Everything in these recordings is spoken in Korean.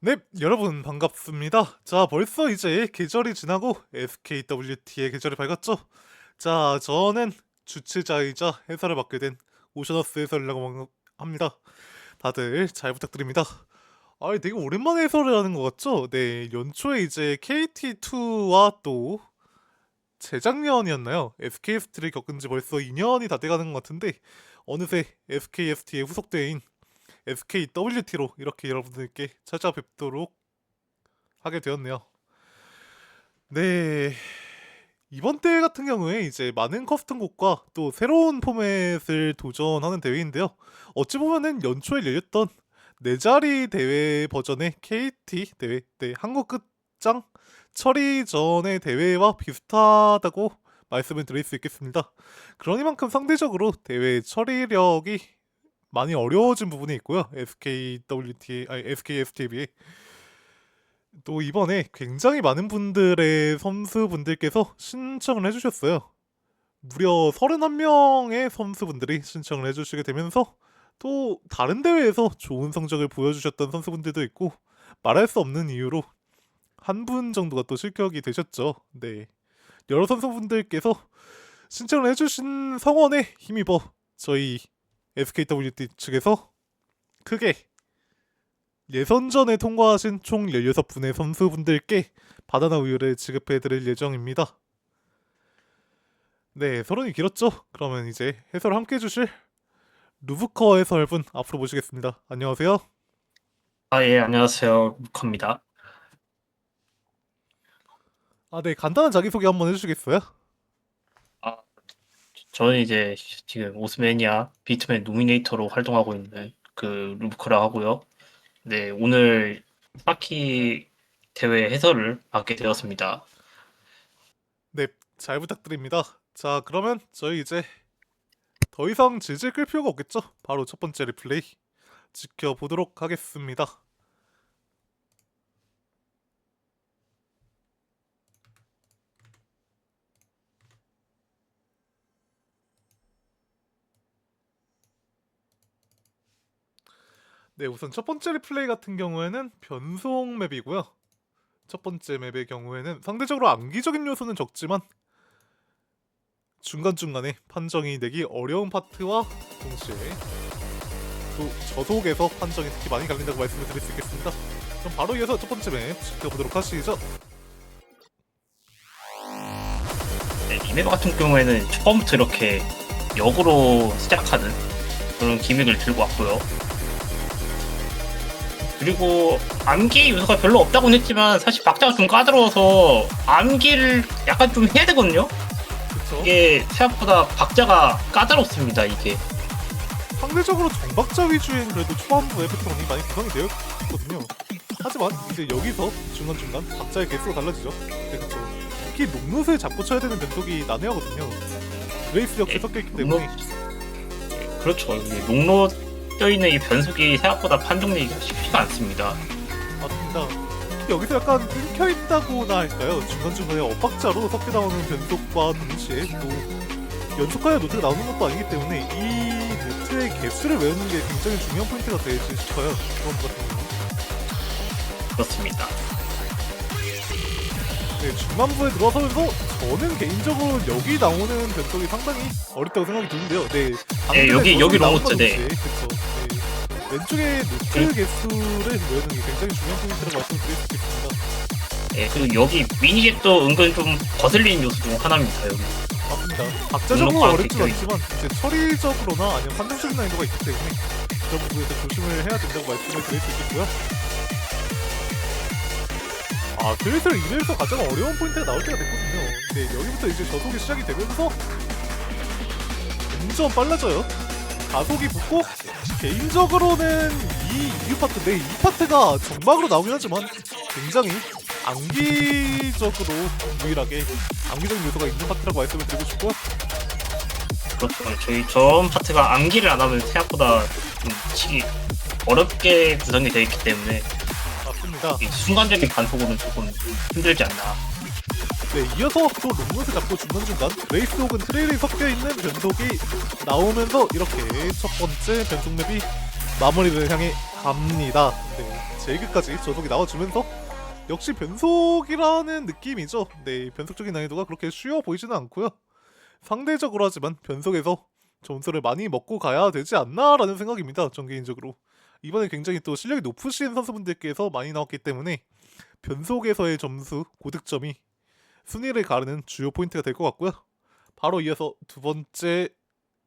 네, 여러분 반갑습니다. 자, 벌써 이제 계절이 지나고 SKWT의 계절이 밝았죠? 자, 저는 주최자이자 해설을 맡게 된 오셔너스 해설이라고 합니다. 다들 잘 부탁드립니다. 아, 되게 오랜만에 해설을 하는 것 같죠? 네, 연초에 이제 KT2와 또 재작년이었나요? SKFT를 겪은 지 벌써 2년이 다 돼가는 것 같은데 어느새 SKFT의 후속대인 SKWT로 이렇게 여러분들께 찾아뵙도록 하게 되었네요. 네. 이번 대회 같은 경우에 이제 많은 커스텀곡과 또 새로운 포맷을 도전하는 대회인데요. 어찌 보면은 연초에 열렸던 네 자리 대회 버전의 KT 대회, 네, 한국 끝장 처리전의 대회와 비슷하다고 말씀을 드릴 수 있겠습니다. 그러니만큼 상대적으로 대회 처리력이 많이 어려워진 부분이 있고요. SKFT에 비해. 또 이번에 굉장히 많은 분들의 선수분들께서 신청을 해주셨어요. 무려 31명의 선수분들이 신청을 해주시게 되면서 또 다른 대회에서 좋은 성적을 보여주셨던 선수분들도 있고 말할 수 없는 이유로 한 분 정도가 또 실격이 되셨죠. 네. 여러 선수분들께서 신청을 해주신 성원에 힘입어 저희 SKWT 측에서 크게 예선전에 통과하신 총 16분의 선수분들께 바나나 우유를 지급해드릴 예정입니다. 네, 서론이 길었죠? 그러면 이제 해설을 함께 해주실 루브커 해설분 앞으로 모시겠습니다. 안녕하세요. 예, 안녕하세요. 루카입니다. 아, 네, 간단한 자기소개 한번 해주시겠어요? 아, 저는 이제 지금 오스매니아 비트맨 노미네이터로 활동하고 있는 그 루브커라 하고요. 네, 오늘 스파키 대회 해설을 맡게 되었습니다. 네, 잘 부탁드립니다. 자, 그러면 저희 이제 더 이상 질질 끌 필요가 없겠죠? 바로 첫 번째 리플레이 지켜보도록 하겠습니다. 네, 우선 첫 번째 리플레이 같은 경우에는 변속 맵이고요. 첫 번째 맵의 경우에는 상대적으로 암기적인 요소는 적지만 중간중간에 판정이 내기 어려운 파트와 동시에 또 저속에서 판정이 특히 많이 갈린다고 말씀을 드릴 수 있겠습니다. 그럼 바로 이어서 첫 번째 맵 지켜보도록 하시죠. 네, 이맵 같은 경우에는 처음부터 이렇게 역으로 시작하는 그런 기믹을 들고 왔고요. 그리고 암기 요소가 별로 없다고는 했지만 사실 박자가 좀 까다로워서 암기를 약간 좀 해야 되거든요. 그쵸? 이게 생각보다 박자가 까다롭습니다. 이게 상대적으로 정박자 위주인 그래도 초반부 에피톤이 많이 구성이 되어 있거든요. 하지만 이제 여기서 중간중간 박자의 개수가 달라지죠. 네, 그쵸. 특히 녹롯을 잡고 쳐야 되는 변속이 난해하거든요. 그레이스 역시 섞여있기 때문에 그렇죠. 농로 껴있는 이 변속이 생각보다 판정 내기가 쉽지가 않습니다. 맞습니다. 특히 여기서 약간 끊겨있다고나 할까요? 중간중간에 엇박자로 섞여 나오는 변속과 동시에 또 연속하여 노트가 나오는 것도 아니기 때문에 이 노트의 개수를 외우는 게 굉장히 중요한 포인트가 되지 싶어요. 그런 것 같은 경우는. 그렇습니다. 네, 중반부에 들어서면서 저는 개인적으로 여기 나오는 변속이 상당히 어렵다고 생각이 드는데요. 네, 네, 여기 나오는 로고트, 네. 그쵸. 네, 왼쪽에 노트 개수를 외우는 게 굉장히 중요한 포인트라고 말씀드릴 수 있겠습니다. 네, 그리고 여기 미니get도 은근 좀 거슬리는 요소 중 하나입니다. 여기. 맞습니다. 박자적으로 등록과 어렵진 함께 않지만 이제 처리적으로나 아니면 판정적인 난이도가 있기 때문에 그런 부분에서 조심을 해야 된다고 말씀을 드릴 수 있겠고요. 아, 슬슬 이래서 가장 어려운 포인트가 나올 때가 됐거든요. 네, 여기부터 이제 저속이 시작이 되면서 점점 빨라져요. 가속이 붙고 개인적으로는 이 이유 파트인데 이 파트가 정막으로 나오긴 하지만 굉장히 암기적으로 유일하게 암기적인 요소가 있는 파트라고 말씀을 드리고 싶고요. 그렇죠. 저희 전 파트가 암기를 안 하면 생각보다 좀 치기 어렵게 구성이 되어 있기 때문에 맞습니다. 이 순간적인 반속으로는 조금 힘들지 않나. 네, 이어서 또 롱롯을 잡고 중간중간 레이스 혹은 트레일이 섞여있는 변속이 나오면서 이렇게 첫 번째 변속 맵이 마무리를 향해 갑니다. 네, 제이그까지 저속이 나와주면서 역시 변속이라는 느낌이죠. 네, 변속적인 난이도가 그렇게 쉬워 보이지는 않고요. 상대적으로 하지만 변속에서 점수를 많이 먹고 가야 되지 않나라는 생각입니다. 전 개인적으로 이번에 굉장히 또 실력이 높으신 선수분들께서 많이 나왔기 때문에 변속에서의 점수, 고득점이 순위를 가르는 주요 포인트가 될 것 같고요. 바로 이어서 두 번째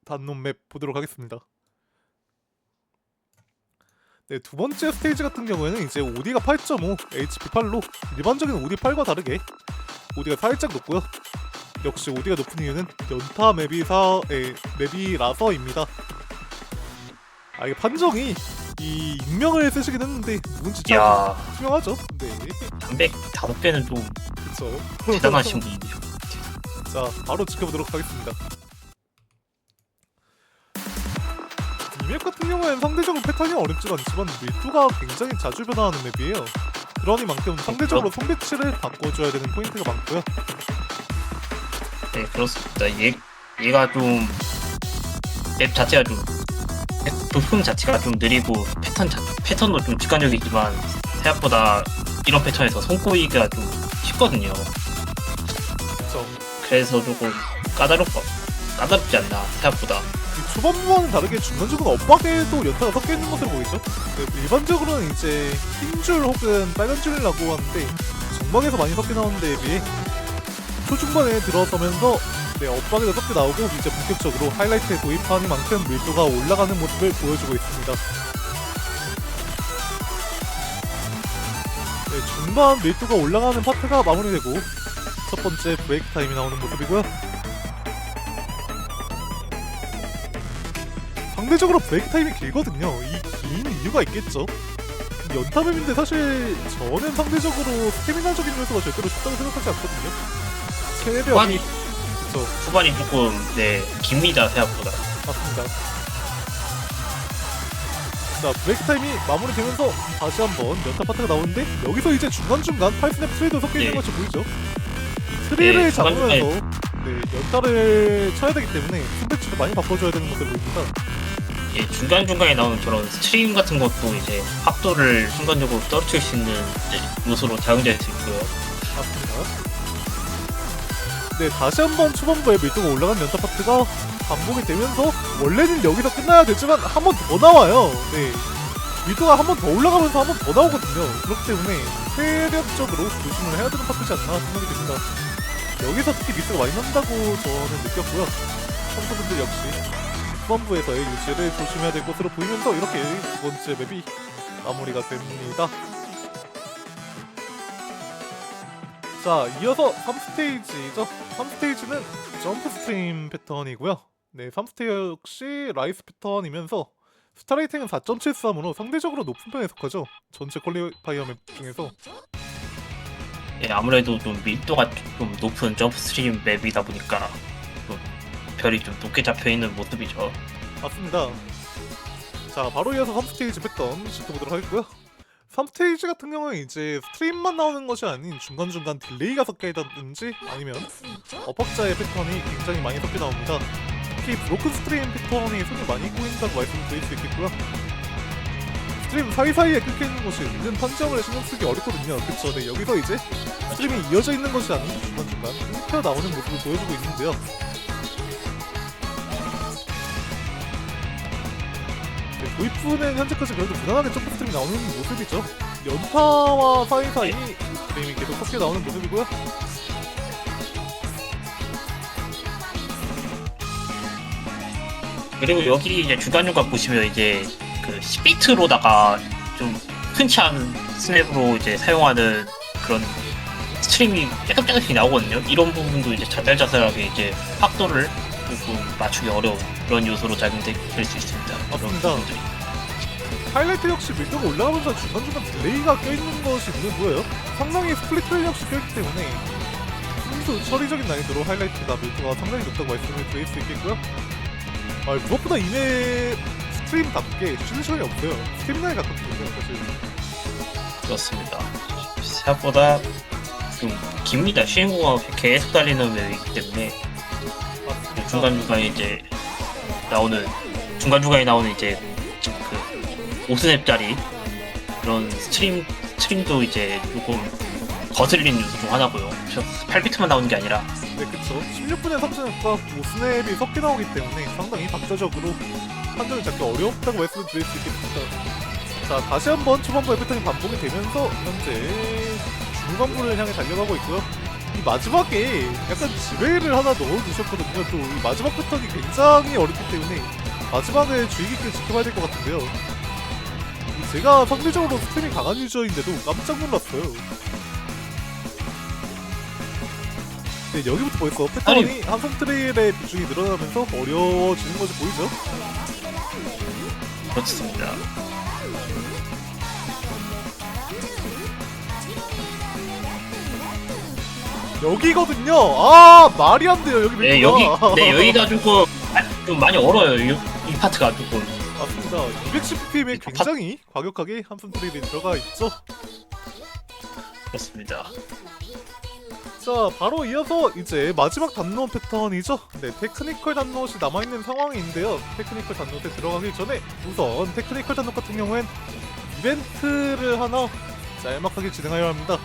단론 맵 보도록 하겠습니다. 네, 두 번째 스테이지 같은 경우에는 이제 OD가 8.5, HP 8로 일반적인 OD 8과 다르게 OD가 살짝 높고요. 역시 OD가 높은 이유는 연타 맵이라서입니다. 아, 이게 판정이 이 익명을 쓰시긴 했는데 누군지 참 야, 투명하죠. 네, 305개는 좀 그렇죠. 대단하신 분이죠. 자, 바로 지켜보도록 하겠습니다. 이 맵 같은 경우에는 상대적으로 패턴이 어렵진 않지만 밀도가 굉장히 자주 변화하는 맵이에요. 그러니만큼 상대적으로 손배치를 바꿔줘야 되는 포인트가 많고요. 네, 그렇습니다. 얘가 좀 맵 자체가 좀 도품 자체가 좀 느리고 패턴도 좀 직관적이지만 생각보다 이런 패턴에서 손꼬이기가 좀 쉽거든요. 그렇죠. 그래서 조금 까다롭지 않나 생각보다. 이 초반부와는 다르게 중간중간 엇박에도 연타가 섞여 있는 것으로 보이죠. 네, 일반적으로는 이제 흰줄 혹은 빨간 줄이라고 하는데 정박에서 많이 섞여 나오는 데에 비해 초중반에 들어서면서 네, 엇박에도 섞여 나오고 이제 본격적으로 하이라이트에 도입하는 만큼 밀도가 올라가는 모습을 보여주고 있습니다. 네, 중반 밀도가 올라가는 파트가 마무리되고 첫 번째 브레이크 타임이 나오는 모습이고요. 상대적으로 브레이크 타임이 길거든요. 이 긴 이유가 있겠죠. 연타맵인데 사실 저는 상대적으로 스태미나적인 요소가 절대로 좋다고 생각하지 않거든요. 스태미나이 그쵸, 후반이 조금 깁니다 생각보다. 맞습니다. 자, 브레이크 타임이 마무리되면서 다시 한번 연타 파트가 나오는데 여기서 이제 중간중간 8스냅 트레이도 섞여 있는 예. 것이 보이죠? 이 트레이를 중간중간에 잡으면서 연타를 쳐야 되기 때문에 스배치를 많이 바꿔줘야 되는 것으로 보입니다. 예, 중간중간에 나오는 저런 스트림 같은 것도 이제 확도를 순간적으로 떨어뜨릴 수 있는 요소로 작용될 수 있고요. 맞습니다. 네, 다시 한번 초반부에 밀도가 올라간 연타 파트가 반복이 되면서 원래는 여기서 끝나야 되지만 한 번 더 나와요. 네, 밀도가 한 번 더 올라가면서 한 번 더 나오거든요. 그렇기 때문에 체력적으로 조심을 해야 되는 파트지 않나 생각이 듭니다. 여기서 특히 미스가 많이 난다고 저는 느꼈고요. 선수분들 역시 후반부에서의 유지를 조심해야 될 것으로 보이면서 이렇게 두 번째 맵이 마무리가 됩니다. 자, 이어서 3스테이지죠. 3스테이지는 점프 스트림 패턴이고요. 네, 3스테이지 역시 라이스 패턴이면서 스타레이팅은 4.73으로 상대적으로 높은 편에 속하죠. 전체 퀄리파이어 맵 중에서. 예, 아무래도 좀 밀도가 좀 높은 점프 스트림 맵이다 보니까 좀 별이 좀 높게 잡혀 있는 모습이죠. 맞습니다. 자, 바로 이어서 3스테이지 패턴 지켜보도록 하겠고요. 3스테이지 같은 경우는 이제 스트림만 나오는 것이 아닌 중간중간 딜레이가 섞여 있다든지 아니면 엇박자의 패턴이 굉장히 많이 섞여 나옵니다. 특히 브로큰 스트림 패턴이 손이 많이 꼬인다고 말씀드릴 수 있겠고요. 스트림 사이사이에 끊겨 있는 것이 은근 판정을 신경 쓰기 어렵거든요. 그쵸? 네, 여기서 이제 스트림이 이어져 있는 것이 아닌 중간중간 끊겨 나오는 모습을 보여주고 있는데요. 네, 도입부는 현재까지 그래도 무난하게 점프 스트림이 나오는 모습이죠. 연타와 사이사이 스트림이 계속 섞여 나오는 모습이고요. 그리고 여기 이제 중간중간 보시면 이제 그 10비트로다가 좀 흔치 않은 스냅으로 이제 사용하는 그런 스트림이 조금씩 나오거든요. 이런 부분도 이제 자잘자잘하게 이제 확도를 조금 맞추기 어려운 그런 요소로 작용될 수 있습니다. 맞습니다. 하이라이트 역시 밀도가 올라가면서 중간중간 딜레이가 껴있는 것이 눈에 보여요. 상당히 스플릿 트레일 역시 껴있기 때문에 순수 처리적인 난이도로 하이라이트가 밀도가 상당히 높다고 말씀을 드릴 수 있겠고요. 무엇보다 이맵 스트림답게 쉬는 시간이 없어요. 스태미나에 가깝거든요, 사실. 그렇습니다. 생각보다 좀 깁니다. 쉬는 거가 계속 달리는 맵이기 때문에 맞습니다. 중간중간에 이제 중간중간에 나오는 이제 그 5스냅짜리 그런 스트림도 이제 조금 거슬리는 요소 중 하나고요. 8비트만 나오는 게 아니라. 네, 그쵸. 16분의 3스냅과 5스냅이 섞여 나오기 때문에 상당히 박자적으로 판정을 잡기 어렵다고 말씀을 드릴 수 있겠습니다. 자, 다시 한번 초반부의 패턴이 반복이 되면서 현재 중후반부를 향해 달려가고 있고요. 이 마지막에 약간 지뢰를 하나 넣어두셨거든요. 또 이 마지막 패턴이 굉장히 어렵기 때문에 마지막을 주의 깊게 지켜봐야 될 것 같은데요. 제가 상대적으로 스팀이 강한 유저인데도 깜짝 놀랐어요. 네, 여기부터 벌써 패턴이 함성 트레일의 비중이 늘어나면서 어려워지는 것이 보이죠? 그렇습니다. 여기거든요. 아, 말이 안 돼요. 여기 네, 여기가 조금 좀 많이 얼어요. 이 파트가 조금. 맞습니다. 210ppm에 굉장히 과격하게 함성 트레일이 들어가 있죠. 그렇습니다. 자, 바로 이어서 이제 마지막 단노 패턴이죠. 네, 테크니컬 단노이 남아있는 상황인데요. 테크니컬 단노에 들어가기 전에 우선 테크니컬 단노 같은 경우엔 이벤트를 하나 짤막하게 진행하여야 합니다.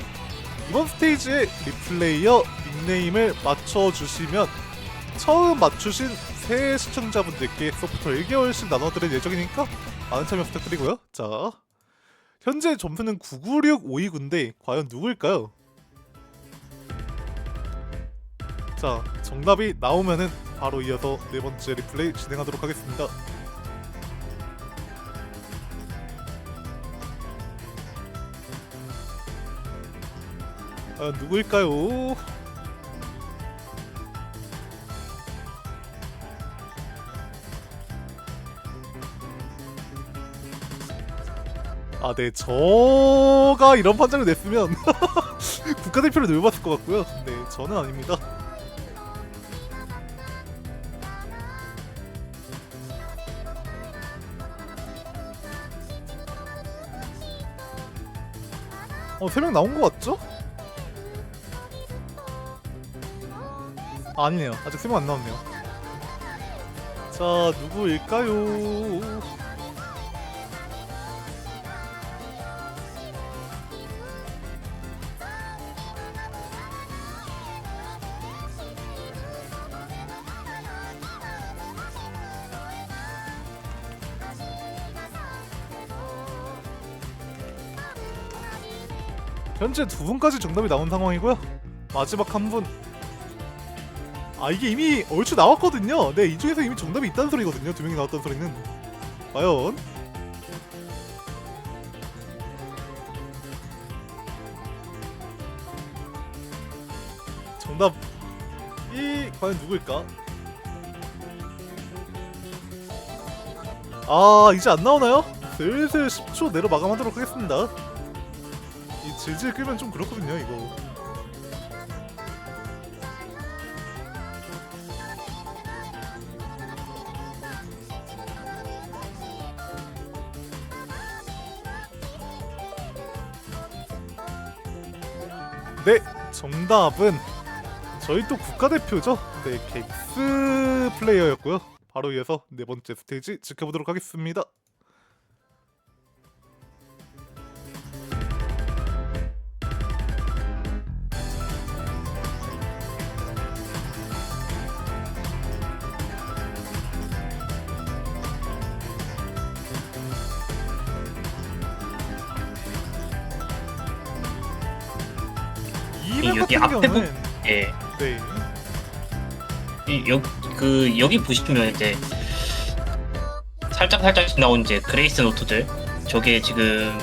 이번 스테이지에 리플레이어 닉네임을 맞춰주시면 처음 맞추신 새 시청자분들께 소프트웨어 1개월씩 나눠드릴 예정이니까 많은 참여 부탁드리고요. 자, 현재 점수는 996529인데 과연 누구일까요? 자, 정답이 나오면은 바로 이어서 네 번째 리플레이 진행하도록 하겠습니다. 과연 누구일까요? 아, 네, 저가 이런 판정을 냈으면 국가대표를 늘봤을 것 같고요. 네, 저는 아닙니다. 세 명 나온 것 같죠? 아, 아니네요. 아직 3명 안 나왔네요. 자, 누구일까요? 현재 2분까지 정답이 나온 상황이고요. 마지막 한 분. 아, 이게 이미 얼추 나왔거든요. 네, 이 중에서 이미 정답이 있다는 소리거든요. 2명이 나왔다는 소리는. 과연 정답이 과연 누구일까? 아, 이제 안 나오나요? 슬슬 10초 내로 마감하도록 하겠습니다. 이 질질 끌면 좀 그렇거든요, 이거. 네, 정답은 저희 또 국가대표죠. 네, 객스 플레이어였고요. 바로 이어서 네 번째 스테이지 지켜보도록 하겠습니다. 이 맵 여기 같은 앞에 경우는 예. 네, 여기 보시면 이제 살짝 나온 이제 그레이스 노트들, 저게 지금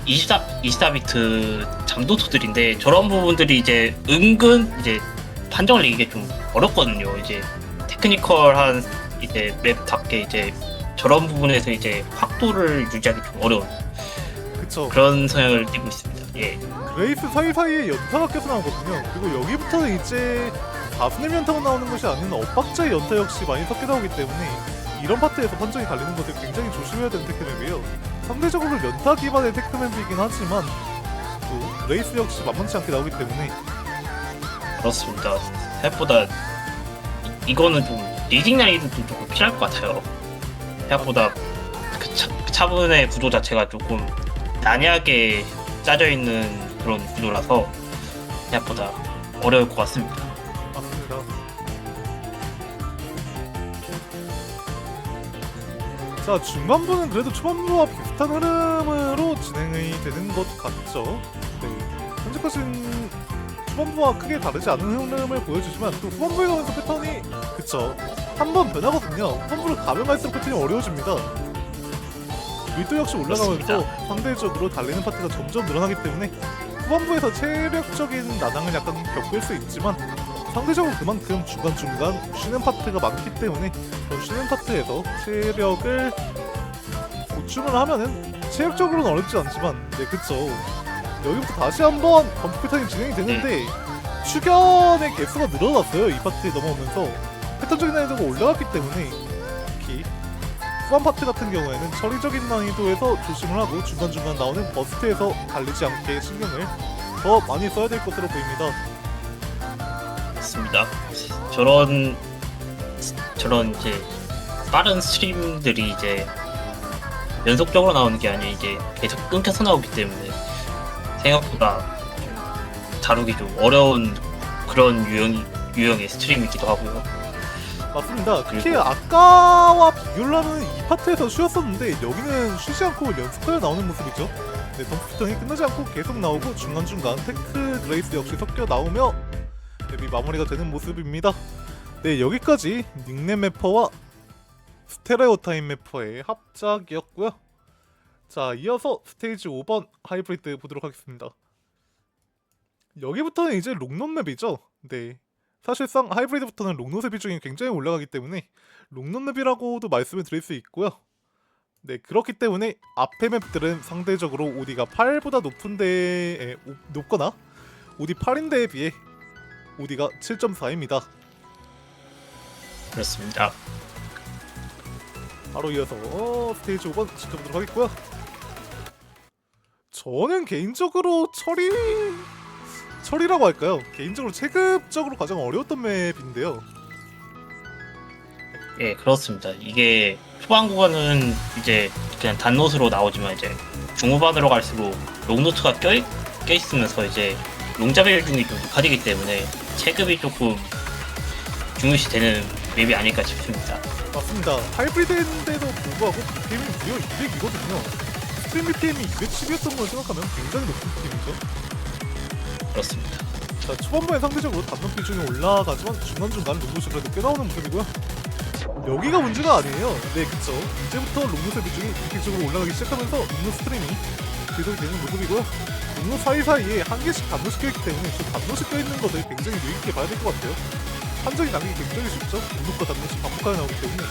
24비트 잠도토들인데 저런 부분들이 이제 은근 이제 판정을 내기가 좀 어렵거든요. 이제 테크니컬한 이제 랩답게 이제 저런 부분에서 이제 확도를 유지하기 좀 어려운 그쵸. 그런 성향을 띠고 있습니다. 예. 그레이스 사이사이에 연타가 껴서 나오거든요. 그리고 여기부터는 이제 다스넴 연타가 나오는 것이 아닌 엇박자의 연타 역시 많이 섞여 나오기 때문에 이런 파트에서 판정이 갈리는 것을 굉장히 조심해야 되는 테크맵이에요. 상대적으로 연타 기반의 테크맵이긴 하지만 또 그레이스 역시 만만치 않게 나오기 때문에 그렇습니다. 생각보다 이거는 좀 리딩 난이도도 조금 필요할 것 같아요. 생각보다 그 차분의 구조 자체가 조금 난해하게 짜져 있는 그런 구도라서 생각보다 어려울 것 같습니다. 맞습니다. 자, 중반부는 그래도 초반부와 비슷한 흐름으로 진행이 되는 것 같죠. 네, 현재까지는 초반부와 크게 다르지 않은 흐름을 보여주지만 또 후반부에 가면서 패턴이 그쵸, 한 번 변하거든요. 후반부를 가면 갈수록 패턴이 어려워집니다. 밀도 역시 올라가면서 그렇습니다. 상대적으로 달리는 파트가 점점 늘어나기 때문에 후반부에서 체력적인 난항을 약간 겪을 수 있지만 상대적으로 그만큼 중간중간 쉬는 파트가 많기 때문에 그런 쉬는 파트에서 체력을 보충을 하면은 체력적으로는 어렵지 않지만 네 그쵸, 여기부터 다시 한번 범프 패턴이 진행이 되는데 추견의 개수가 늘어났어요. 이 파트에 넘어오면서 패턴적인 난이도가 올라갔기 때문에 특히 후반 파트 같은 경우에는 처리적인 난이도에서 조심을 하고 중간중간 나오는 버스트에서 달리지 않게 신경을 더 많이 써야 될 것으로 보입니다. 맞습니다. 저런 이제 빠른 스트림들이 이제 연속적으로 나오는 게 아니라 이제 계속 끊겨서 나오기 때문에 생각보다 다루기 좀 어려운 그런 유형의 스트림이기도 하고요. 맞습니다. 특히 그리고- 아까와 비교를 하면 이 파트에서 쉬었었는데 여기는 쉬지 않고 연속하여 나오는 모습이죠. 네, 덤프 패턴이 끝나지 않고 계속 나오고 중간중간 테크 그레이스 역시 섞여 나오며 맵이 마무리가 되는 모습입니다. 네, 여기까지 닉넨 매퍼와 스테레오타임 매퍼의 합작이었고요. 자, 이어서 스테이지 5번 하이브리드 보도록 하겠습니다. 여기부터는 이제 롱넛 맵이죠. 네, 사실상 하이브리드부터는 롱넛의 비중이 굉장히 올라가기 때문에 롱넛 맵이라고도 말씀을 드릴 수 있고요. 네, 그렇기 때문에 앞의 맵들은 상대적으로 OD가 8보다 높거나 OD 8인데에 비해 OD가 7.4입니다. 그렇습니다. 바로 이어서 스테이지 5번 지켜보도록 하겠고요. 저는 개인적으로 처리라고 할까요? 개인적으로 체급적으로 가장 어려웠던 맵인데요. 예, 그렇습니다. 이게 초반 구간은 이제 그냥 단노트로 나오지만 이제 중후반으로 갈수록 롱노트가 껴있으면서 이제 롱자벨 중이 좀 높아지기 때문에 체급이 조금 중요시 되는 맵이 아닐까 싶습니다. 맞습니다. 하이브리드인데도 불구하고 BPM이 무려 200이거든요. 스트림 BPM이 210이었던 걸 생각하면 굉장히 높은 BPM이죠. 그렇습니다. 자, 초반부엔 상대적으로 단독 비중이 올라가지만 중간중간 롱노시 그래도 꽤 나오는 모습이고요. 여기가 문제가 아니에요. 네, 그쵸. 이제부터 롱노스의 비중이 본격적으로 올라가기 시작하면서 롱노스 스트림이 계속이 되는 모습이고요. 롱노스 사이사이에 한 개씩 단노시 껴있기 때문에 저 단노시 껴있는 것을 굉장히 유의있게 봐야 될 것 같아요. 판정이 나기 굉장히 쉽죠. 롱노스과 단노시 반복하게 나오기 때문에.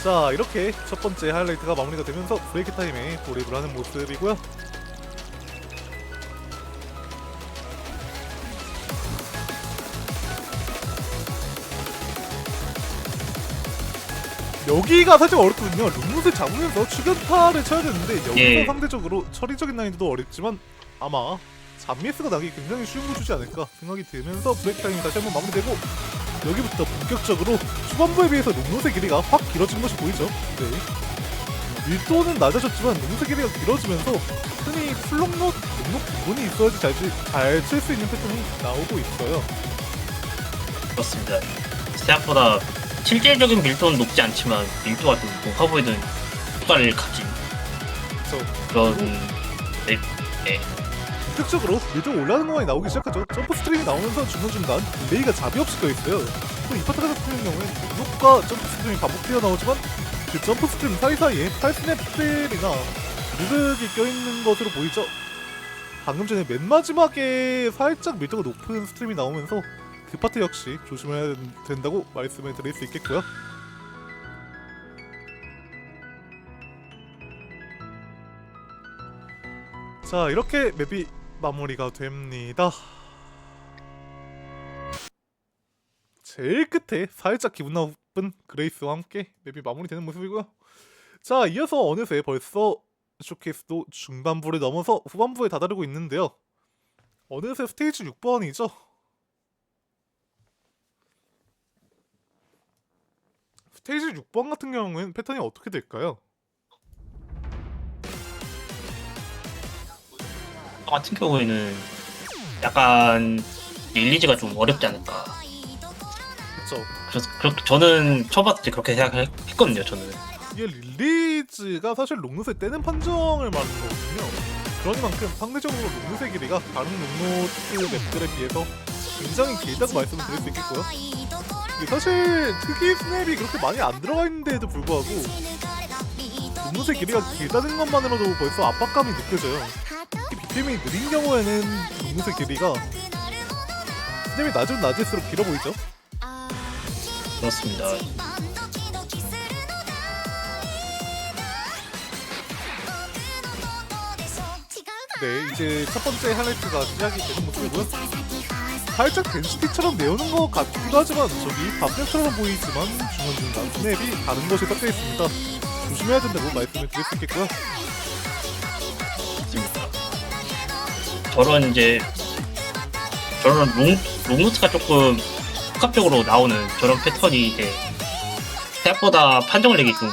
자, 이렇게 첫 번째 하이라이트가 마무리가 되면서 브레이크 타임에 돌입을 하는 모습이고요. 여기가 사실 어렵거든요. 롱노스를 잡으면서 추격타를 쳐야 되는데 여기서 예. 상대적으로 처리적인 난이도도 어렵지만 아마 잠미스가 나기 굉장히 쉬운 거 주지 않을까 생각이 들면서 브레이크 타임이 다시 한번 마무리되고 여기부터 본격적으로 초반부에 비해서 롱노스의 길이가 확 길어진 것이 보이죠. 네. 밀도는 낮아졌지만 롱노스의 길이가 길어지면서 흔히 롱노 부분이 있어야지 잘 칠 수 있는 패턴이 나오고 있어요. 그렇습니다. 생각보다 실질적인 밀도는 높지 않지만 밀도가 좀 높아 보이는 효과를 가진 그래서 그런 맵. 예. 본격적으로 밀도가 올라가는 공간이 나오기 시작하죠. 점프 스트림이 나오면서 중간중간 딜레이가 잡이 없이 껴있어요. 또 이 파트 같은 경우엔 녹과 점프 스트림이 반복되어 나오지만 그 점프 스트림 사이사이에 탈스냅들이나 무득이 껴있는 것으로 보이죠. 방금 전에 맨 마지막에 살짝 밀도가 높은 스트림이 나오면서 그 파트 역시 조심해야 된다고 말씀을 드릴 수 있겠고요. 자, 이렇게 맵이 마무리가 됩니다. 제일 끝에 살짝 기분 나쁜 그레이스와 함께 맵이 마무리되는 모습이고요. 자, 이어서 어느새 벌써 쇼케이스도 중반부를 넘어서 후반부에 다다르고 있는데요. 어느새 스테이지 6번이죠. 스테이지 6번 같은 경우에는 패턴이 어떻게 될까요? 저 같은 경우에는 약간 릴리즈가 좀 어렵지 않을까. 그쵸. 그래서 그렇게 저는 처음 봤을 때 그렇게 생각했거든요. 저는. 이게 릴리즈가 사실 롱노스의 떼는 판정을 말하는 거거든요. 그러니만큼 상대적으로 롱노스의 길이가 다른 롱노스 맵들에 비해서 굉장히 길다고 말씀을 드릴 수 있겠고요. 이게 사실 특이 스냅이 그렇게 많이 안 들어가 있는데도 불구하고 롱노스의 길이가 길다는 것만으로도 벌써 압박감이 느껴져요. BPM이 느린 경우에는 롱노스의 길이가 스냅이 낮으면 낮을수록 길어 보이죠? 그렇습니다. 네, 이제 첫 번째 하이라이트가 시작이 되는 모습이고요. 살짝 덴시티처럼 내오는 것 같기도 하지만 저기 밤색처럼 보이지만 중간중간 스냅이 다른 것이 섞여 있습니다. 조심해야 된다고 말씀을 드릴 수 있겠고요. 저런 롱노트가 조금 복합적으로 나오는 저런 패턴이 이제 생각보다 판정을 내기 좀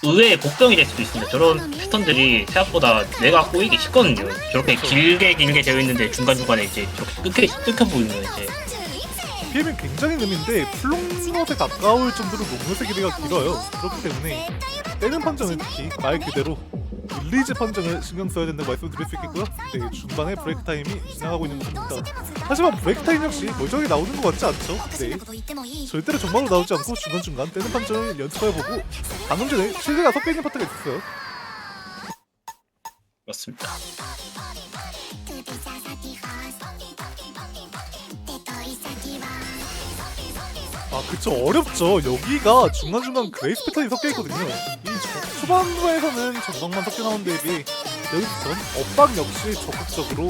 의외의 복병이 될 수도 있습니다. 저런 패턴들이 생각보다 내가 꼬이기 쉽거든요. 저렇게 길게 되어 있는데 중간중간에 이제 저렇게 끊겨 보이면 이제 BPM이 굉장히 느린데 플롱넛에 가까울 정도로 롱넛의 길이가 길어요. 그렇기 때문에 떼는 판정은 특히 말 그대로 릴리즈 판정을 신경 써야 된다고 말씀드릴 수 있겠고요. 네, 중반에 브레이크 타임이 지나가고 있는 모습입니다. 하지만 브레이크 타임 역시 멀쩡하게 나오는 것 같지 않죠? 네, 절대로 정말로 나오지 않고 중간중간 떼는 판정을 연습해보고 방금 전에 실내가 섞여 있는 파트가 있었어요. 그렇습니다. 아 그쵸, 어렵죠. 여기가 중간중간 그레이스 패턴이 섞여있거든요. 이 초반부에서는 전방만 섞여 나온 데에 비해 여기서는 엇박 역시 적극적으로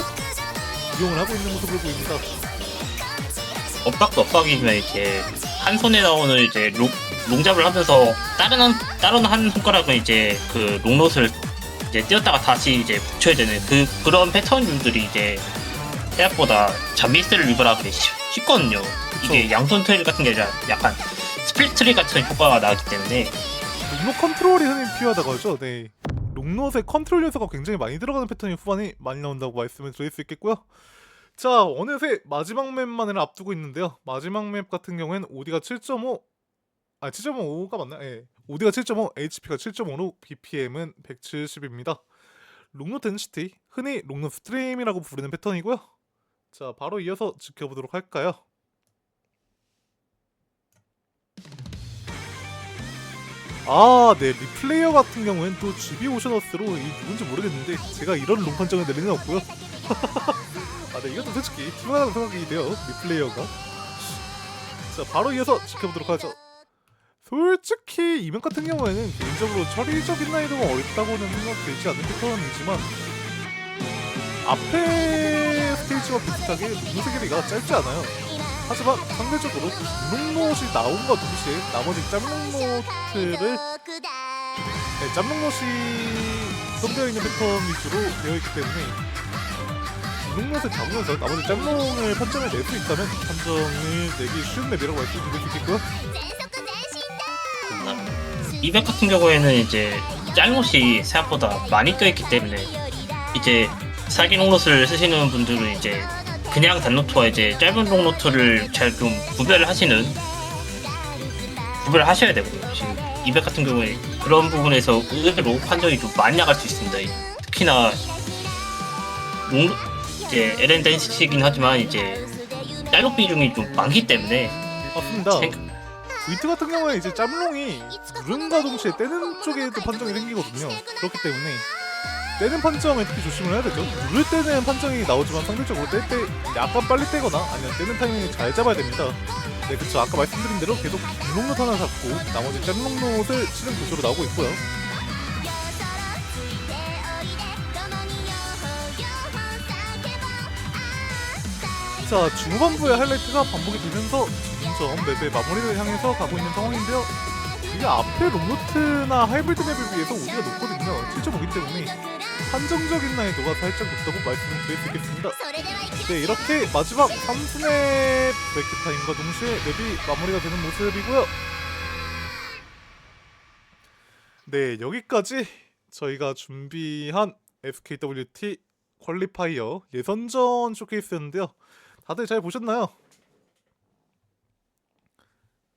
이용을 하고 있는 모습을 보입니다. 엇박도 엇박이지만 이제 한 손에 나오는 이제 롱잡을 하면서 다른 한 손가락은 이제 그 롱롯을 이제 띄었다가 다시 이제 붙여야 되는 그런 패턴들이 이제 생각보다 잠미스를 유발하기 쉽거든요. 이게 양손 트릴 같은 게 아니라 약간 스플릿 트릴 같은 효과가 나기 때문에 롱롯 컨트롤이 흔히 필요하다고 하죠. 네, 롱롯의 컨트롤 요소가 굉장히 많이 들어가는 패턴이 후반에 많이 나온다고 말씀을 드릴 수 있겠고요. 자, 어느새 마지막 맵만을 앞두고 있는데요. 마지막 맵 같은 경우에는 OD가 7.5, 7.5가 맞나? 예. OD가 7.5, HP가 7.5로 BPM은 170입니다. 롱롯 덴시티, 흔히 롱롯 스트림이라고 부르는 패턴이고요. 자, 바로 이어서 지켜보도록 할까요? 네, 리플레이어 같은 경우엔 또 GB 오셔너스로 이 누군지 모르겠는데 제가 이런 롱 판정을 내리는 없고요. 네, 이것도 솔직히 투명하다고 생각이 돼요, 리플레이어가. 자, 바로 이어서 지켜보도록 하죠. 솔직히 이명 같은 경우에는 개인적으로 처리적인 난이도가 어렵다고는 생각되지 않는 패턴이지만 앞에 스테이지와 비슷하게 롱노스 길이가 짧지 않아요. 하지만 상대적으로 롱노트이 나온과 동시에 나머지 짬롱노트를 짬롱노트이 구성되어 있는 패턴 위주로 되어 있기 때문에 롱노트을 잡으면서 나머지 짬롱을 판정을 낼 수 있다면 판정을 내기 쉬운 맵이라고 말씀드릴 수 있겠고요. 이백 같은 경우에는 이제 짤못이 생각보다 많이 껴있기 때문에 이제 사기 롱노트를 쓰시는 분들은 이제 그냥 단노트와 이제 짧은 롱노트를 잘 좀 구별을 하셔야 되거든요. 지금 200 같은 경우에 그런 부분에서 의외로 판정이 좀 많이 나갈 수 있습니다. 특히나 이제 LN 댄시긴 하지만 이제 짤록 비중이 좀 많기 때문에 맞습니다. V2 같은 경우에 이제 짬롱이 누른과 동시에 떼는 쪽에도 판정이 생기거든요. 그렇기 때문에 떼는 판정을 특히 조심을 해야 되죠. 누를 때는 판정이 나오지만 상대적으로 뗄 때 약간 빨리 떼거나 아니면 떼는 타이밍을 잘 잡아야 됩니다. 네, 그쵸. 아까 말씀드린 대로 계속 롱노트 하나 잡고 나머지 짬롱노트를 치는 구조로 나오고 있고요. 자, 중후반부의 하이라이트가 반복이 되면서 점점 맵의 마무리를 향해서 가고 있는 상황인데요. 이게 앞에 롱노트나 하이브리드 맵에 비해서 오디가 높거든요. 7.5기 때문에 한정적인 난이도가 살짝 높다고 말씀을 드릴 수 있겠습니다. 네, 이렇게 마지막 3순의 브레이크 타임과 동시에 맵이 마무리가 되는 모습이고요. 네, 여기까지 저희가 준비한 SKWT 퀄리파이어 예선전 쇼케이스였는데요. 다들 잘 보셨나요?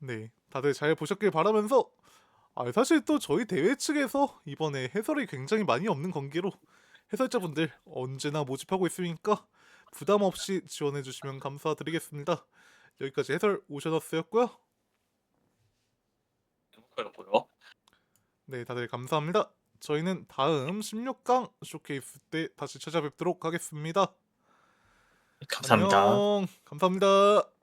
네, 다들 잘 보셨길 바라면서 사실 또 저희 대회 측에서 이번에 해설이 굉장히 많이 없는 관계로 해설자분들 언제나 모집하고 있으니까 부담 없이 지원해 주시면 감사드리겠습니다. 여기까지 해설 오셔너스였고요. 그렇고요. 네, 다들 감사합니다. 저희는 다음 16강 쇼케이스 때 다시 찾아뵙도록 하겠습니다. 감사합니다. 안녕. 감사합니다.